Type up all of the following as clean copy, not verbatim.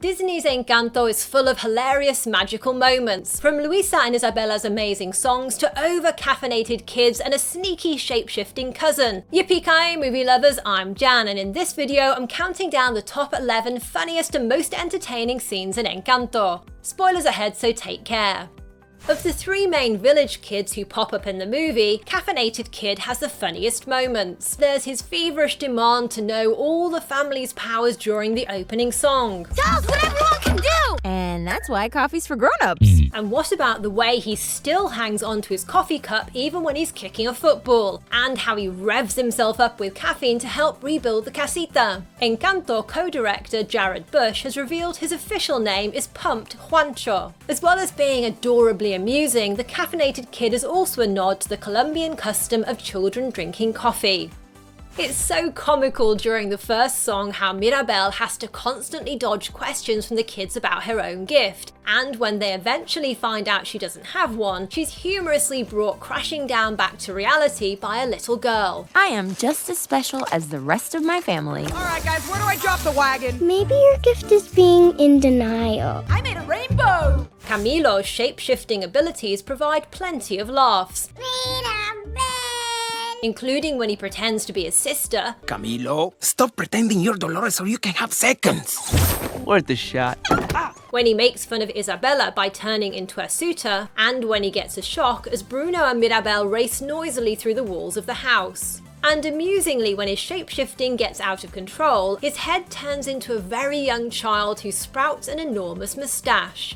Disney's Encanto is full of hilarious magical moments, from Luisa and Isabela's amazing songs to over-caffeinated kids and a sneaky shape-shifting cousin. Yippee-ki-yay movie lovers, I'm Jan, and in this video I'm counting down the top 11 funniest and most entertaining scenes in Encanto. Spoilers ahead, so take care. Of the three main village kids who pop up in the movie, Caffeinated Kid has the funniest moments. There's his feverish demand to know all the family's powers during the opening song. Tell us what everyone can do! And that's why coffee's for grown-ups. And what about the way he still hangs onto his coffee cup even when he's kicking a football? And how he revs himself up with caffeine to help rebuild the casita. Encanto co-director Jared Bush has revealed his official name is Pumped Juancho. As well as being adorably amusing, the Caffeinated Kid is also a nod to the Colombian custom of children drinking coffee. It's so comical during the first song how Mirabel has to constantly dodge questions from the kids about her own gift, and when they eventually find out she doesn't have one, she's humorously brought crashing down back to reality by a little girl. I am just as special as the rest of my family. Alright guys, where do I drop the wagon? Maybe your gift is being in denial. I made a rainbow! Camilo's shape-shifting abilities provide plenty of laughs, including when he pretends to be his sister. Camilo, stop pretending you're Dolores so you can have seconds. Worth a shot. When he makes fun of Isabela by turning into a suitor, and when he gets a shock as Bruno and Mirabel race noisily through the walls of the house. And amusingly, when his shapeshifting gets out of control, his head turns into a very young child who sprouts an enormous moustache.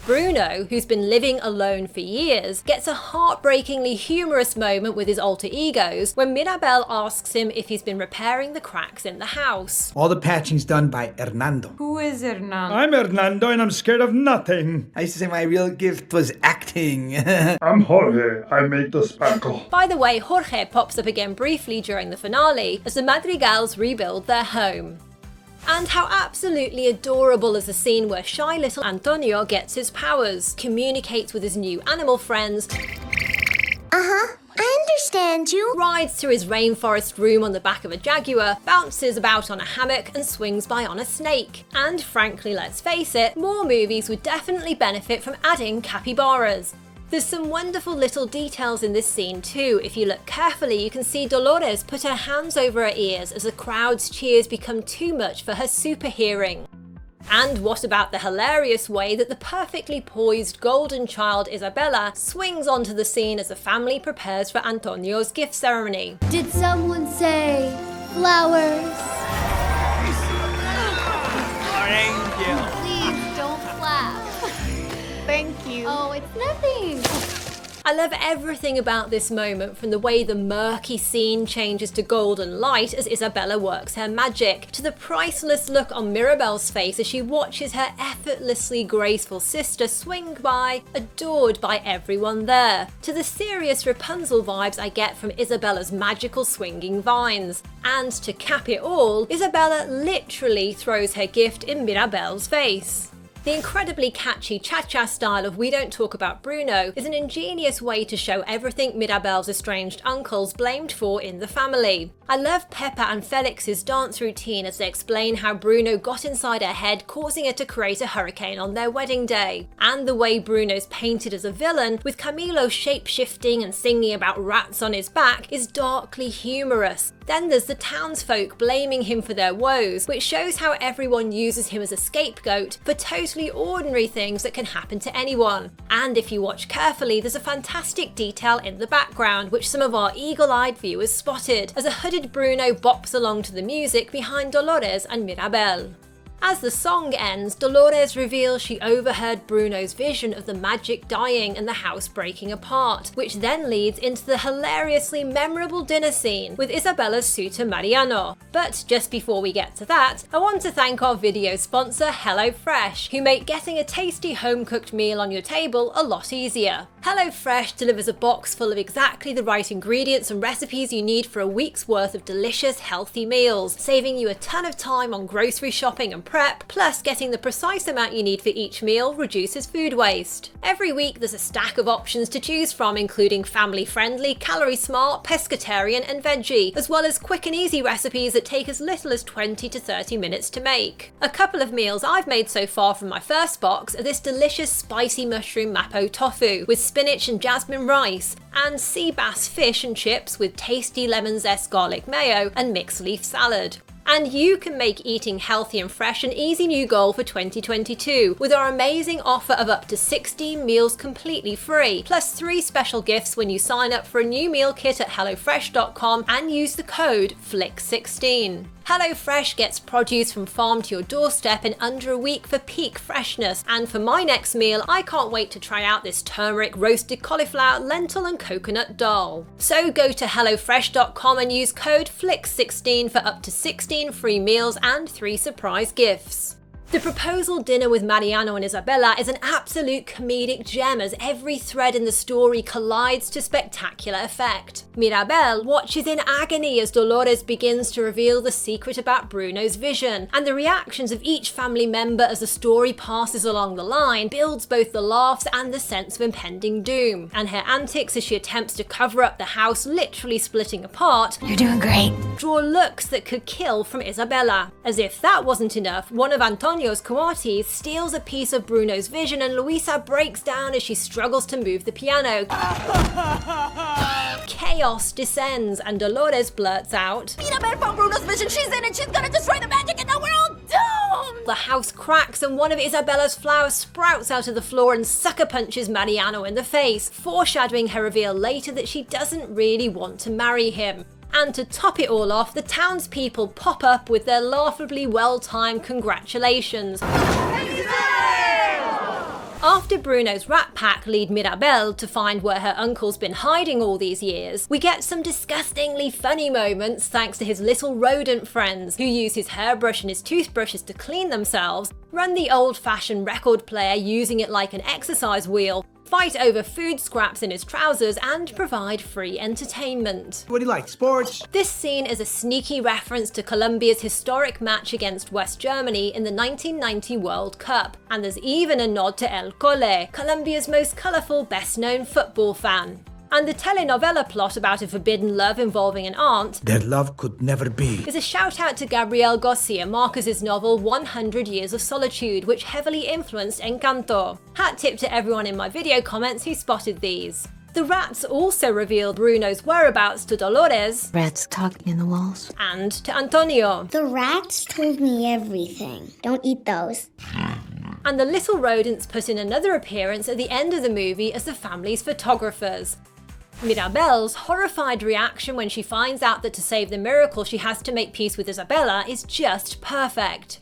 Bruno, who's been living alone for years, gets a heartbreakingly humorous moment with his alter egos when Mirabel asks him if he's been repairing the cracks in the house. All the patching's done by Hernando. Who is Hernando? I'm Hernando and I'm scared of nothing. I used to say my real gift was acting. I'm Jorge, I make the sparkle. By the way, Jorge pops up again briefly during the finale as the Madrigals rebuild their home. And how absolutely adorable is the scene where shy little Antonio gets his powers, communicates with his new animal friends, I understand you. rides through his rainforest room on the back of a jaguar, bounces about on a hammock and swings by on a snake. And frankly, let's face it, more movies would definitely benefit from adding capybaras. There's some wonderful little details in this scene too. If you look carefully, you can see Dolores put her hands over her ears as the crowd's cheers become too much for her super hearing. And what about the hilarious way that the perfectly poised golden child Isabela swings onto the scene as the family prepares for Antonio's gift ceremony? Did someone say flowers? Our angel. Please don't clap. Thank you. Oh, it's nothing. I love everything about this moment, from the way the murky scene changes to golden light as Isabela works her magic, to the priceless look on Mirabel's face as she watches her effortlessly graceful sister swing by, adored by everyone there, to the serious Rapunzel vibes I get from Isabela's magical swinging vines. And to cap it all, Isabela literally throws her gift in Mirabel's face. The incredibly catchy cha-cha style of We Don't Talk About Bruno is an ingenious way to show everything Mirabel's estranged uncles blamed for in the family. I love Peppa and Felix's dance routine as they explain how Bruno got inside her head, causing her to create a hurricane on their wedding day. And the way Bruno's painted as a villain, with Camilo shape-shifting and singing about rats on his back, is darkly humorous. Then there's the townsfolk blaming him for their woes, which shows how everyone uses him as a scapegoat for totally ordinary things that can happen to anyone. And if you watch carefully, there's a fantastic detail in the background which some of our eagle-eyed viewers spotted, as a hooded Bruno bops along to the music behind Dolores and Mirabel. As the song ends, Dolores reveals she overheard Bruno's vision of the magic dying and the house breaking apart, which then leads into the hilariously memorable dinner scene with Isabela's suitor Mariano. But just before we get to that, I want to thank our video sponsor HelloFresh, who make getting a tasty home-cooked meal on your table a lot easier. HelloFresh delivers a box full of exactly the right ingredients and recipes you need for a week's worth of delicious, healthy meals, saving you a ton of time on grocery shopping and prep, plus getting the precise amount you need for each meal reduces food waste. Every week there's a stack of options to choose from, including family-friendly, calorie-smart, pescatarian and veggie, as well as quick and easy recipes that take as little as 20 to 30 minutes to make. A couple of meals I've made so far from my first box are this delicious spicy mushroom mapo tofu with spinach and jasmine rice, and sea bass fish and chips with tasty lemon zest garlic mayo and mixed leaf salad. And you can make eating healthy and fresh an easy new goal for 2022 with our amazing offer of up to 16 meals completely free, plus 3 special gifts when you sign up for a new meal kit at HelloFresh.com and use the code FLICK16. HelloFresh gets produce from farm to your doorstep in under a week for peak freshness, and for my next meal I can't wait to try out this turmeric roasted cauliflower, lentil and coconut dal. So go to HelloFresh.com and use code FLICK16 for up to 16 free meals and 3 surprise gifts. The proposal dinner with Mariano and Isabela is an absolute comedic gem as every thread in the story collides to spectacular effect. Mirabel watches in agony as Dolores begins to reveal the secret about Bruno's vision, and the reactions of each family member as the story passes along the line builds both the laughs and the sense of impending doom, and her antics as she attempts to cover up the house literally splitting apart. You're doing great. Draw looks that could kill from Isabela. As if that wasn't enough, one of Antonio's coatis steals a piece of Bruno's vision and Luisa breaks down as she struggles to move the piano. Chaos descends and Dolores blurts out, Mirabel found Bruno's vision, she's in it, she's gonna destroy the magic and now we're all doomed! The house cracks and one of Isabela's flowers sprouts out of the floor and sucker punches Mariano in the face, foreshadowing her reveal later that she doesn't really want to marry him. And to top it all off, the townspeople pop up with their laughably well-timed congratulations. After Bruno's Rat Pack lead Mirabel to find where her uncle's been hiding all these years, we get some disgustingly funny moments thanks to his little rodent friends, who use his hairbrush and his toothbrushes to clean themselves, run the old-fashioned record player using it like an exercise wheel, fight over food scraps in his trousers, and provide free entertainment. What do you like, sports? This scene is a sneaky reference to Colombia's historic match against West Germany in the 1990 World Cup, and there's even a nod to El Cole, Colombia's most colourful, best-known football fan. And the telenovela plot about a forbidden love involving an aunt, Their love could never be. is a shout-out to Gabriel Garcia Marquez's novel 100 Years of Solitude, which heavily influenced Encanto. Hat tip to everyone in my video comments who spotted these. The rats also revealed Bruno's whereabouts to Dolores Rats talking in the walls. and to Antonio. The rats told me everything. Don't eat those. And the little rodents put in another appearance at the end of the movie as the family's photographers. Mirabel's horrified reaction when she finds out that to save the miracle she has to make peace with Isabela is just perfect.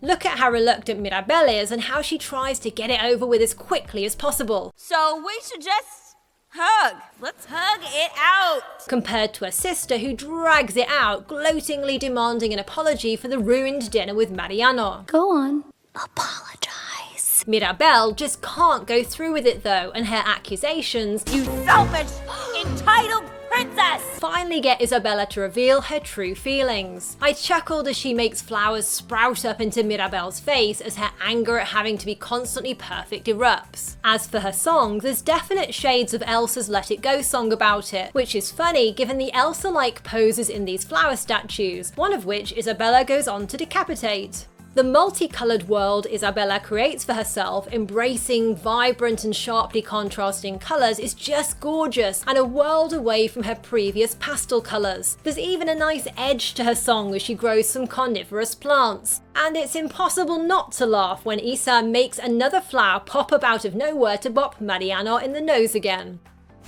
Look at how reluctant Mirabel is and how she tries to get it over with as quickly as possible, So we should just hug. Let's hug it out. compared to her sister who drags it out, gloatingly demanding an apology for the ruined dinner with Mariano. Go on. Apologize. Mirabel just can't go through with it though, and her accusations, You selfish, entitled princess. finally get Isabela to reveal her true feelings. I chuckled as she makes flowers sprout up into Mirabel's face as her anger at having to be constantly perfect erupts. As for her song, there's definite shades of Elsa's Let It Go song about it, which is funny given the Elsa-like poses in these flower statues, one of which Isabela goes on to decapitate. The multicoloured world Isabela creates for herself, embracing vibrant and sharply contrasting colours, is just gorgeous and a world away from her previous pastel colours. There's even a nice edge to her song as she grows some carnivorous plants. And it's impossible not to laugh when Isa makes another flower pop up out of nowhere to bop Mariano in the nose again.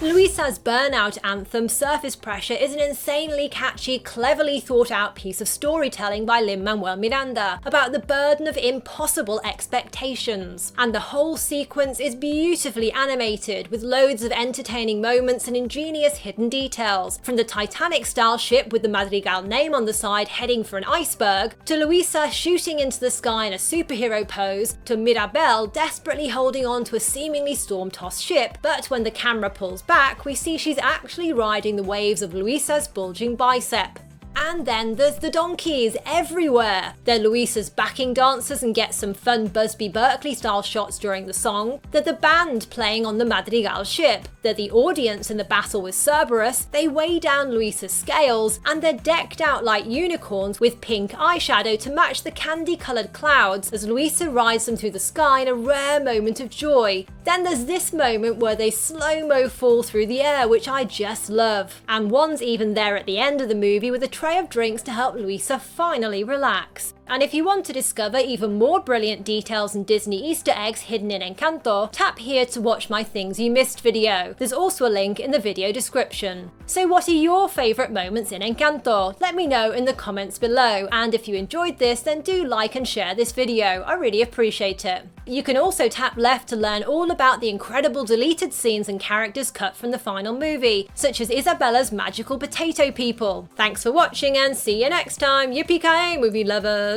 Luisa's Burnout anthem, Surface Pressure, is an insanely catchy, cleverly thought out piece of storytelling by Lin-Manuel Miranda about the burden of impossible expectations. And the whole sequence is beautifully animated, with loads of entertaining moments and ingenious hidden details, from the Titanic-style ship with the Madrigal name on the side heading for an iceberg, to Luisa shooting into the sky in a superhero pose, to Mirabel desperately holding on to a seemingly storm-tossed ship, but when the camera pulls back, we see she's actually riding the waves of Luisa's bulging bicep. And then there's the donkeys everywhere. They're Luisa's backing dancers and get some fun Busby Berkeley style shots during the song. They're the band playing on the Madrigal ship. They're the audience in the battle with Cerberus. They weigh down Luisa's scales, and they're decked out like unicorns with pink eyeshadow to match the candy-coloured clouds as Luisa rides them through the sky in a rare moment of joy. Then there's this moment where they slow-mo fall through the air, which I just love. And one's even there at the end of the movie with a tray of drinks to help Luisa finally relax. And if you want to discover even more brilliant details and Disney Easter eggs hidden in Encanto, tap here to watch my Things You Missed video. There's also a link in the video description. So what are your favourite moments in Encanto? Let me know in the comments below, and if you enjoyed this then do like and share this video, I really appreciate it. You can also tap left to learn all about the incredible deleted scenes and characters cut from the final movie, such as Isabela's magical potato people. Thanks for watching and see you next time, yippee-ki-yay movie lovers!